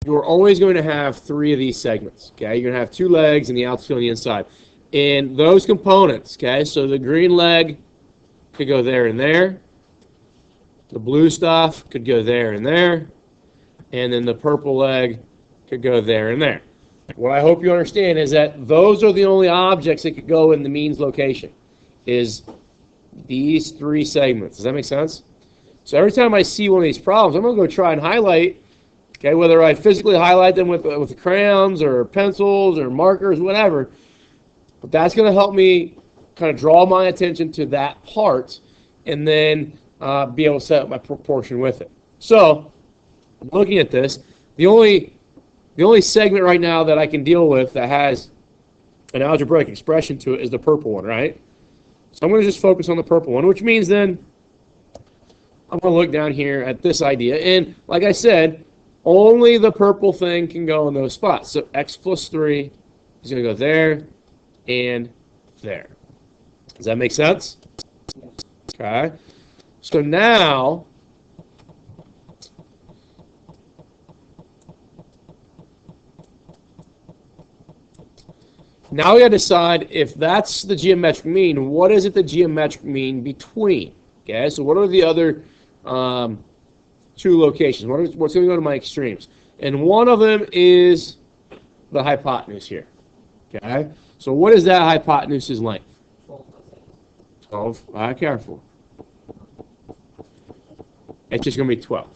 you're always going to have 3 of these segments. Okay, you're going to have 2 legs and the outside and the inside. And those components, okay, so the green leg could go there and there. The blue stuff could go there and there. And then the purple leg could go there and there. What I hope you understand is that those are the only objects that could go in the means location, is these 3 segments. Does that make sense? So every time I see one of these problems, I'm going to go try and highlight, okay, whether I physically highlight them with crayons or pencils or markers, whatever. But that's going to help me kind of draw my attention to that part and then be able to set up my proportion with it. So, looking at this, the only segment right now that I can deal with that has an algebraic expression to it is the purple one, right? So I'm going to just focus on the purple one, which means then I'm going to look down here at this idea. And like I said, only the purple thing can go in those spots. So x plus 3 is going to go there and there. Does that make sense? Okay. So now, we got to decide if that's the geometric mean, what is it the geometric mean between? Okay, so what are the other 2 locations? What's going to go to my extremes? And one of them is the hypotenuse here. Okay, so what is that hypotenuse's length? 12. Careful. It's just going to be 12.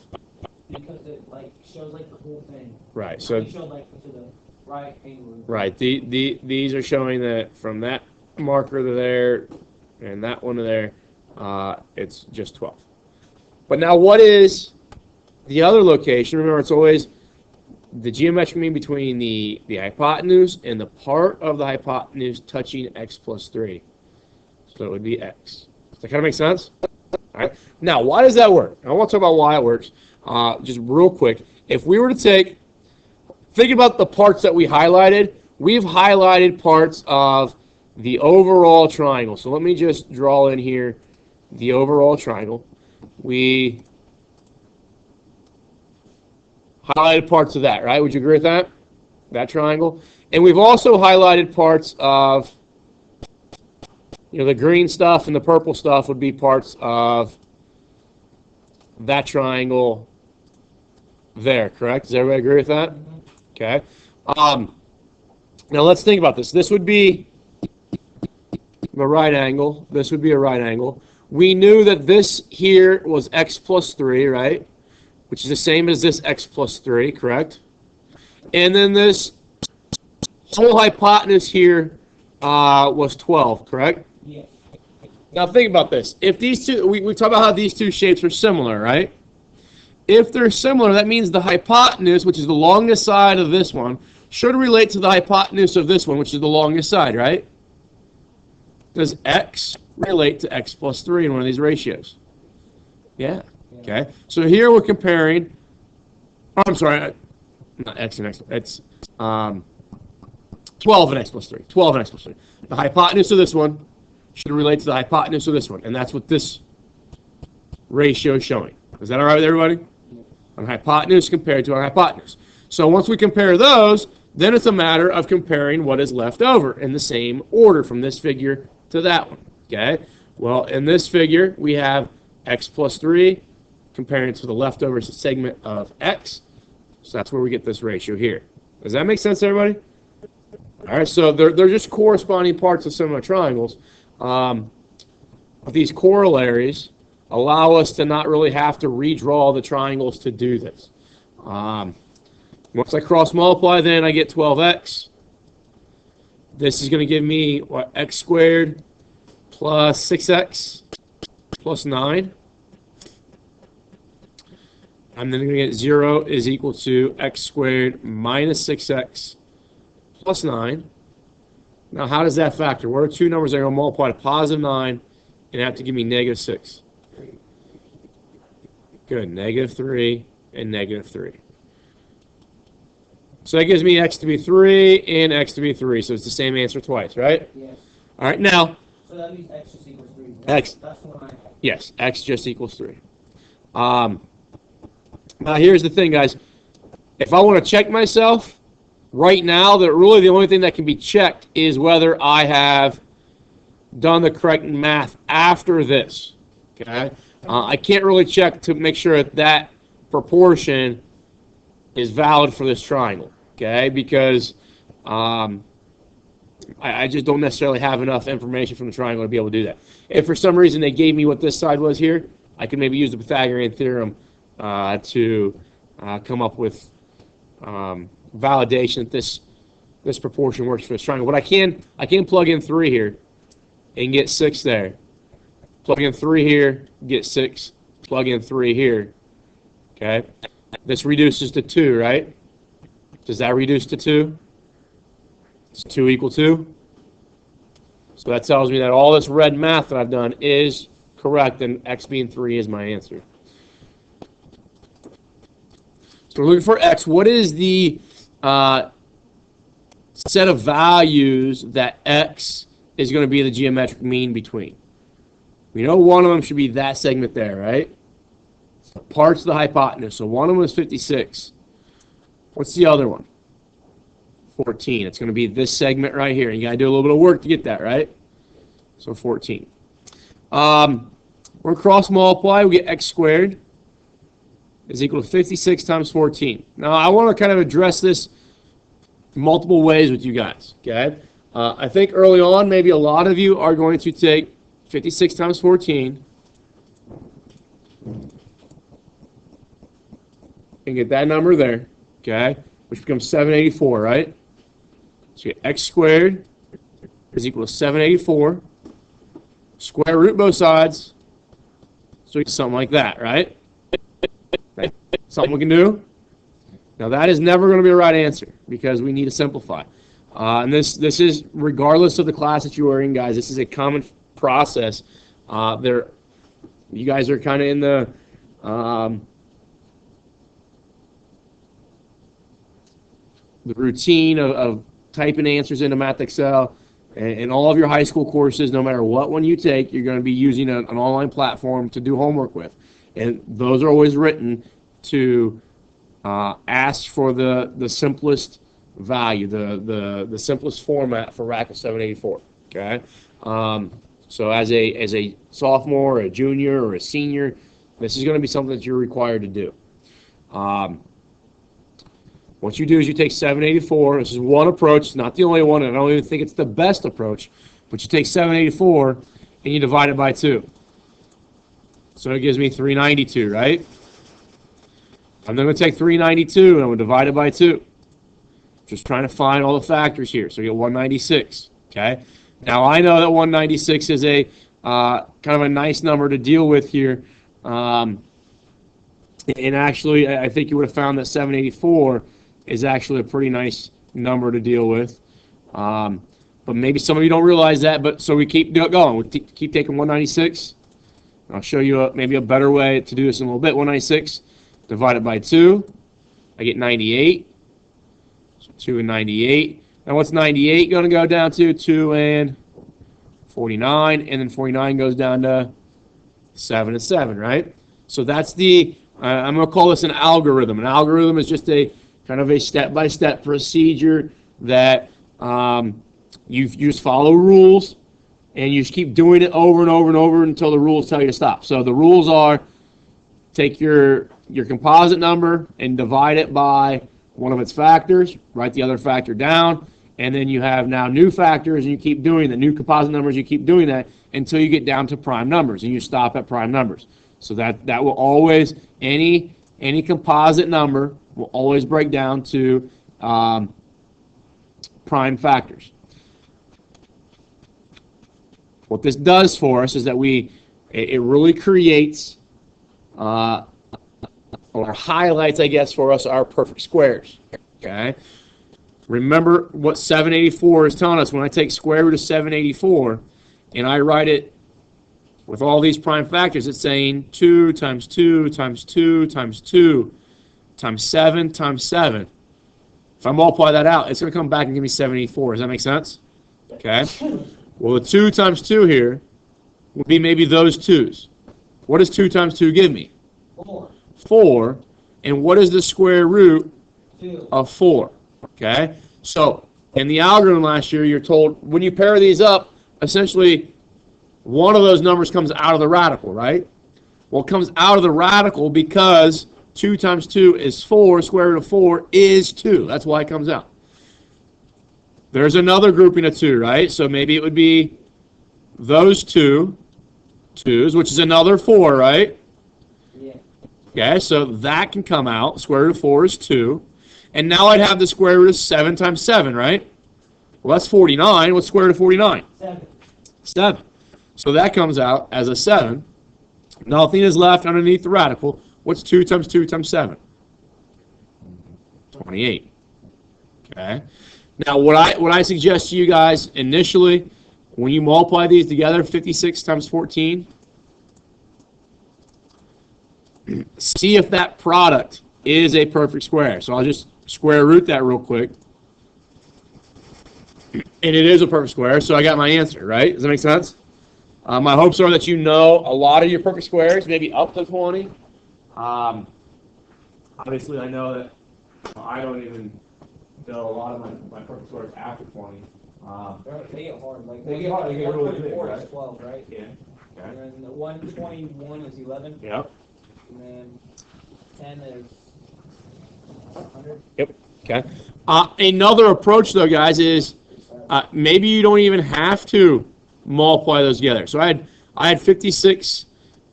Because it shows the whole thing. Right. So it showed to the right angle. Right. These are showing that from that marker to there and that one to there, it's just 12. But now what is the other location? Remember, it's always the geometric mean between the hypotenuse and the part of the hypotenuse touching x plus 3. So it would be x. Does that kind of make sense? All right. Now, why does that work? I want to talk about why it works. Just real quick. If we were to think about the parts that we highlighted. We've highlighted parts of the overall triangle. So let me just draw in here the overall triangle. We highlighted parts of that, right? Would you agree with that? That triangle. And we've also highlighted parts of, the green stuff and the purple stuff would be parts of that triangle there, correct? Does everybody agree with that? Okay. Now let's think about this. This would be a right angle. This would be a right angle. We knew that this here was x plus 3, right? Which is the same as this x plus 3, correct? And then this whole hypotenuse here was 12, correct? Yes. Now think about this. If these two, we talk about how these 2 shapes are similar, right? If they're similar, that means the hypotenuse, which is the longest side of this one, should relate to the hypotenuse of this one, which is the longest side, right? Does x relate to x plus 3 in one of these ratios? Yeah. Okay. So here we're comparing, I'm sorry, not x and x, it's 12 and x plus 3. 12 and x plus 3. The hypotenuse of this one should relate to the hypotenuse of this one, and that's what this ratio is showing. Is that all right with everybody? An hypotenuse compared to a hypotenuse. So once we compare those, then it's a matter of comparing what is left over in the same order from this figure to that one. Okay? Well, in this figure, we have x plus 3 comparing to the leftover segment of x. So that's where we get this ratio here. Does that make sense to everybody? All right, so they're just corresponding parts of similar triangles. These corollaries allow us to not really have to redraw the triangles to do this. Once I cross multiply, then I get 12x. This is going to give me, what, x squared plus 6x plus 9. I'm then going to get 0 is equal to x squared minus 6x plus 9. Now, how does that factor? What are 2 numbers that are going to multiply to positive 9 and have to give me negative 6? Good. Negative 3 and negative 3. So that gives me x to be 3 and x to be 3. So it's the same answer twice, right? Yes. All right, now. So that means x just equals 3. X. That's the one I have. Yes, x just equals 3. Now here's the thing, guys. If I want to check myself, right now, really the only thing that can be checked is whether I have done the correct math after this. Okay, I can't really check to make sure that proportion is valid for this triangle. Okay, because I just don't necessarily have enough information from the triangle to be able to do that. If for some reason they gave me what this side was here, I could maybe use the Pythagorean theorem to come up with validation that this proportion works for this triangle. But I can plug in 3 here and get 6 there. Plug in 3 here, get 6. Plug in 3 here. Okay, this reduces to 2, right? Does that reduce to 2? Is 2 equal 2? So that tells me that all this red math that I've done is correct, and x being 3 is my answer. So we're looking for x. What is the set of values that x is going to be the geometric mean between? We know one of them should be that segment there, right? Parts of the hypotenuse. So one of them is 56. What's the other one? 14. It's going to be this segment right here. You got to do a little bit of work to get that, right? So 14. We're going to cross multiply. We get x squared is equal to 56 times 14. Now, I want to kind of address this multiple ways with you guys, okay? I think early on, maybe a lot of you are going to take 56 times 14 and get that number there, okay? Which becomes 784, right? So you get x squared is equal to 784. Square root both sides. So you get something like that, right? Something we can do. Now that is never going to be a right answer because we need to simplify. And this is regardless of the class that you are in, guys. This is a common process. You guys are kind of in the routine of typing answers into MathXL, and all of your high school courses, no matter what one you take, you're going to be using an online platform to do homework with. And those are always written to ask for the simplest value, the simplest format for RAC of 784. Okay, so as a sophomore, or a junior, or a senior, this is going to be something that you're required to do. What you do is you take 784. This is one approach, not the only one, and I don't even think it's the best approach. But you take 784 and you divide it by 2. So it gives me 392, right? I'm then going to take 392 and I'm going to divide it by 2. Just trying to find all the factors here. So you get 196. Okay. Now I know that 196 is a kind of a nice number to deal with here. And actually, I think you would have found that 784 is actually a pretty nice number to deal with. But maybe some of you don't realize that. But so we keep going. We keep taking 196. I'll show you maybe a better way to do this in a little bit. 196 divided by 2, I get 98. So 2 and 98. Now what's 98 going to go down to? 2 and 49. And then 49 goes down to 7 and 7, right? So that's I'm going to call this an algorithm. An algorithm is just a kind of a step-by-step procedure that you just follow rules, and you just keep doing it over and over and over until the rules tell you to stop. So the rules are take your composite number and divide it by one of its factors, write the other factor down, and then you have now new factors, and you keep doing the new composite numbers, you keep doing that until you get down to prime numbers, and you stop at prime numbers. So that will always, any composite number will always break down to prime factors. What this does for us is that it really creates or highlights, I guess, for us our perfect squares. Okay. Remember what 784 is telling us. When I take square root of 784 and I write it with all these prime factors, it's saying 2 times 2 times 2 times 2 times 7 times 7. If I multiply that out, it's going to come back and give me 784. Does that make sense? Okay. Well, the 2 times 2 here would be maybe those 2's. What does 2 times 2 give me? 4. 4. And what is the square root 2. of 4. Okay? So, in the algorithm last year, you're told when you pair these up, essentially one of those numbers comes out of the radical, right? Well, it comes out of the radical because 2 times 2 is 4, square root of 4 is 2. That's why it comes out. There's another grouping of 2, right? So maybe it would be those 2 2's, which is another 4, right? Yeah. Okay, so that can come out. Square root of 4 is 2. And now I'd have the square root of 7 times 7, right? Well, that's 49. What's square root of 49? 7. 7. So that comes out as a 7. Nothing is left underneath the radical. What's 2 times 2 times 7? 28. Okay. Now, what I suggest to you guys initially, when you multiply these together, 56 times 14, see if that product is a perfect square. So I'll just square root that real quick. And it is a perfect square, so I got my answer, right? Does that make sense? My hopes are that you know a lot of your perfect squares, maybe up to 20. Obviously, I know that I don't even know a lot of my perfect squares after 20. They get hard. Like They get hard, they get really big, 124 right? is 12, right? Yeah. Okay. And then the 121 is 11. Yep. And then 10 is 100. Okay. Another approach, though, guys, is maybe you don't even have to multiply those together. So I had 56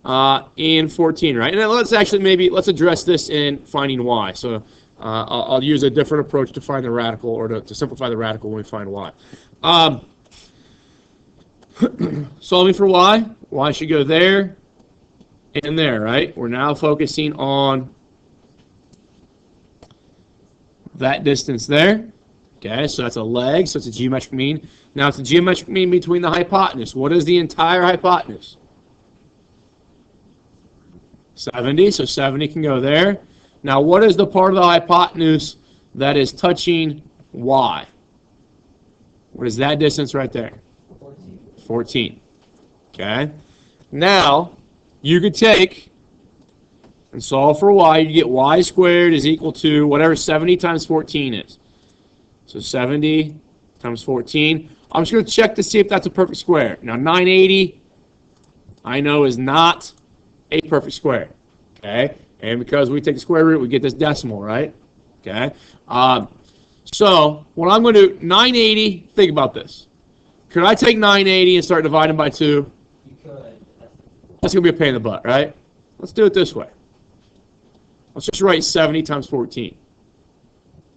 and 14, right? And then let's address this in finding y. So I'll use a different approach to find the radical, or to simplify the radical when we find y. Solving for y should go there and there, right? We're now focusing on that distance there. Okay, so that's a leg, so it's a geometric mean. Now it's a geometric mean between the hypotenuse. What is the entire hypotenuse? 70, so 70 can go there. Now what is the part of the hypotenuse that is touching y? What is that distance right there? 14. 14. Okay, now you could take and solve for y. You get y squared is equal to whatever 70 times 14 is. So 70 times 14. I'm just going to check to see if that's a perfect square. Now 980, I know, is not a perfect square. Okay? And because we take the square root, we get this decimal, right? Okay? So what I'm going to do, 980, think about this. Could I take 980 and start dividing by 2? You could. That's going to be a pain in the butt, right? Let's do it this way. Let's just write 70 times 14.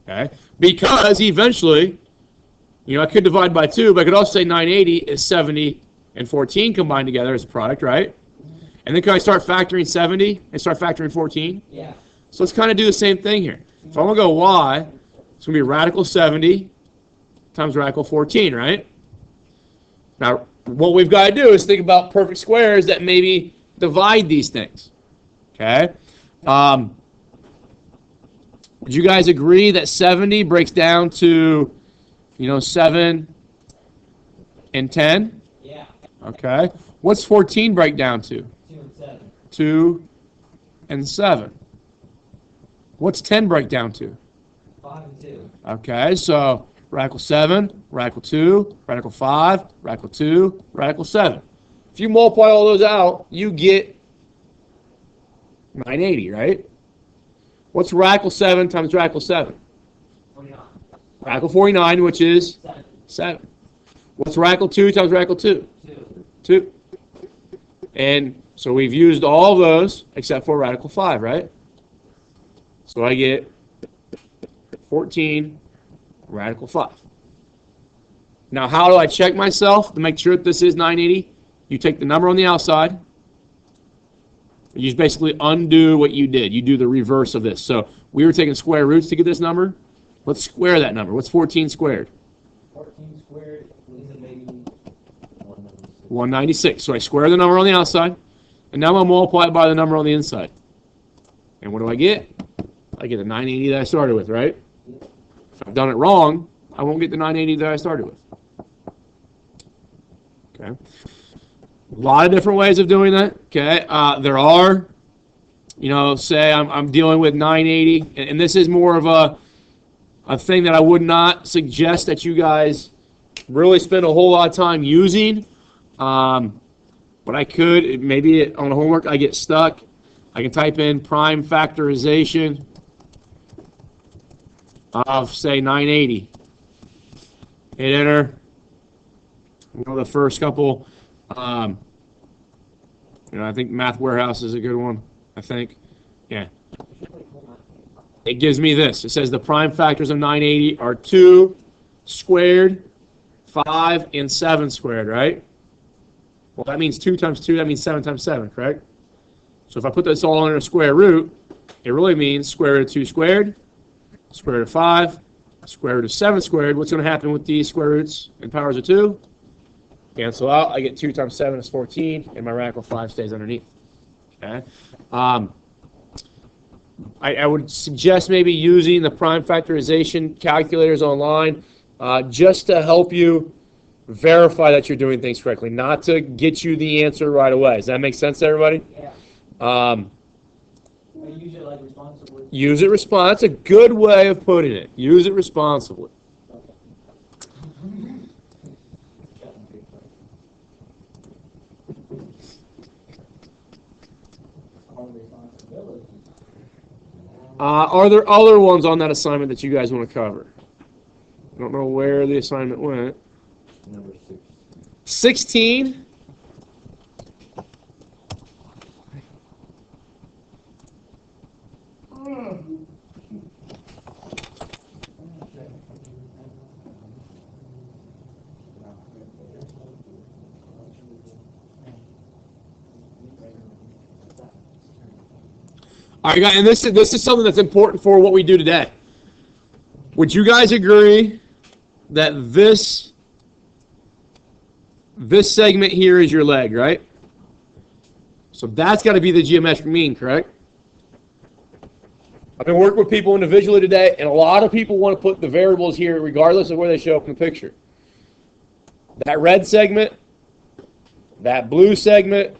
Okay? Because eventually, I could divide by 2, but I could also say 980 is 70 and 14 combined together as a product, right? And then can I start factoring 70 and start factoring 14? Yeah. So let's kind of do the same thing here. If I'm going to go y, it's going to be radical 70 times radical 14, right? Now, what we've got to do is think about perfect squares that maybe divide these things. Okay? Would you guys agree that 70 breaks down to, 7 and 10? Yeah. Okay. What's 14 break down to? 2 and 7. 2 and 7. What's 10 break down to? 5 and 2. Okay, so radical 7, radical 2, radical 5, radical 2, radical 7. If you multiply all those out, you get 980, right? What's radical 7 times radical 7? 49. Radical 49, which is 7. 7. What's radical 2 times radical 2? 2. 2. And so we've used all of those except for radical 5, right? So I get 14 radical 5. Now, how do I check myself to make sure that this is 980? You take the number on the outside. You just basically undo what you did. You do the reverse of this. So we were taking square roots to get this number. Let's square that number. What's 14 squared? 14 squared is it maybe 196. So I square the number on the outside, and now I'm going to multiply it by the number on the inside. And what do I get? I get the 980 that I started with, right? If I've done it wrong, I won't get the 980 that I started with. Okay. A lot of different ways of doing that. Okay. There are, say I'm dealing with 980, and this is more of a, a thing that I would not suggest that you guys really spend a whole lot of time using. But I could, maybe on homework I get stuck. I can type in prime factorization of, say, 980. Hit enter. The first couple, I think Math Warehouse is a good one, I think. Yeah. It gives me this. It says the prime factors of 980 are 2 squared, 5, and 7 squared, right? Well, that means 2 times 2, that means 7 times 7, correct? So if I put this all under a square root, it really means square root of 2 squared, square root of 5, square root of 7 squared. What's going to happen with these square roots and powers of 2? Cancel out. I get 2 times 7 is 14, and my radical 5 stays underneath. Okay. I would suggest maybe using the prime factorization calculators online just to help you verify that you're doing things correctly, not to get you the answer right away. Does that make sense to everybody? Yeah. Use it like responsibly. Use it responsibly. That's a good way of putting it. Use it responsibly. Are there other ones on that assignment that you guys want to cover? I don't know where the assignment went. Number 16? All right, guys, and this is something that's important for what we do today. Would you guys agree that this segment here is your leg, right? So that's got to be the geometric mean, correct? I've been working with people individually today, and a lot of people want to put the variables here regardless of where they show up in the picture. That red segment, that blue segment,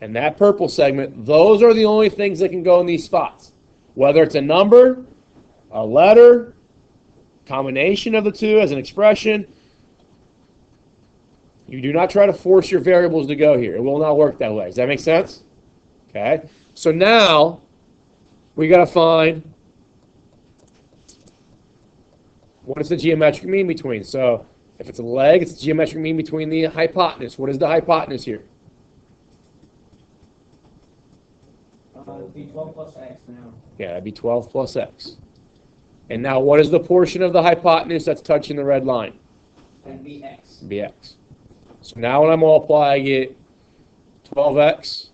and that purple segment, those are the only things that can go in these spots. Whether it's a number, a letter, combination of the two as an expression, you do not try to force your variables to go here. It will not work that way. Does that make sense? Okay. So now we got to find what is the geometric mean between. So if it's a leg, it's the geometric mean between the hypotenuse. What is the hypotenuse here? It'd be 12 plus x now. Yeah, that'd be 12 plus x. And now what is the portion of the hypotenuse that's touching the red line? That'd be x. It'd be x. So now when I multiply, I get 12x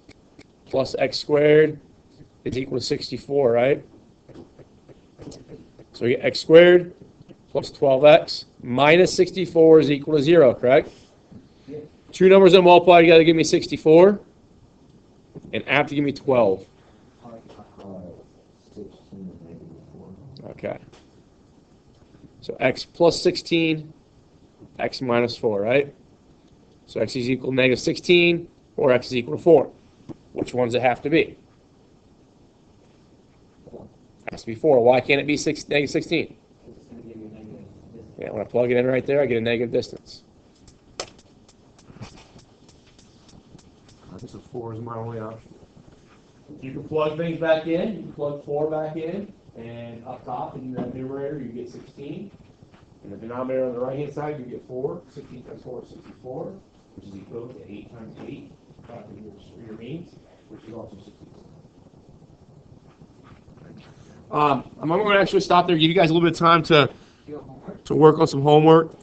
plus x squared is equal to 64, right? So we get x squared plus 12x minus 64 is equal to 0, correct? Yep. Two numbers that multiply together give me 64, and add to give me 12. 16 and -4. Okay. So x plus 16, x minus 4, right? So x is equal to negative 16, or x is equal to 4. Which ones it have to be? It has to be 4. Why can't it be negative 16? It's going to give you a negative distance. Yeah, when I plug it in right there, I get a negative distance. I think so 4 is my only option. You can plug things back in. You can plug 4 back in, and up top in the numerator you get 16. In the denominator on the right-hand side you get 4. 16 times 4 is 64, which is equal to 8 times 8. Your means, which is also 64. I'm going to actually stop there, give you guys a little bit of time to work on some homework.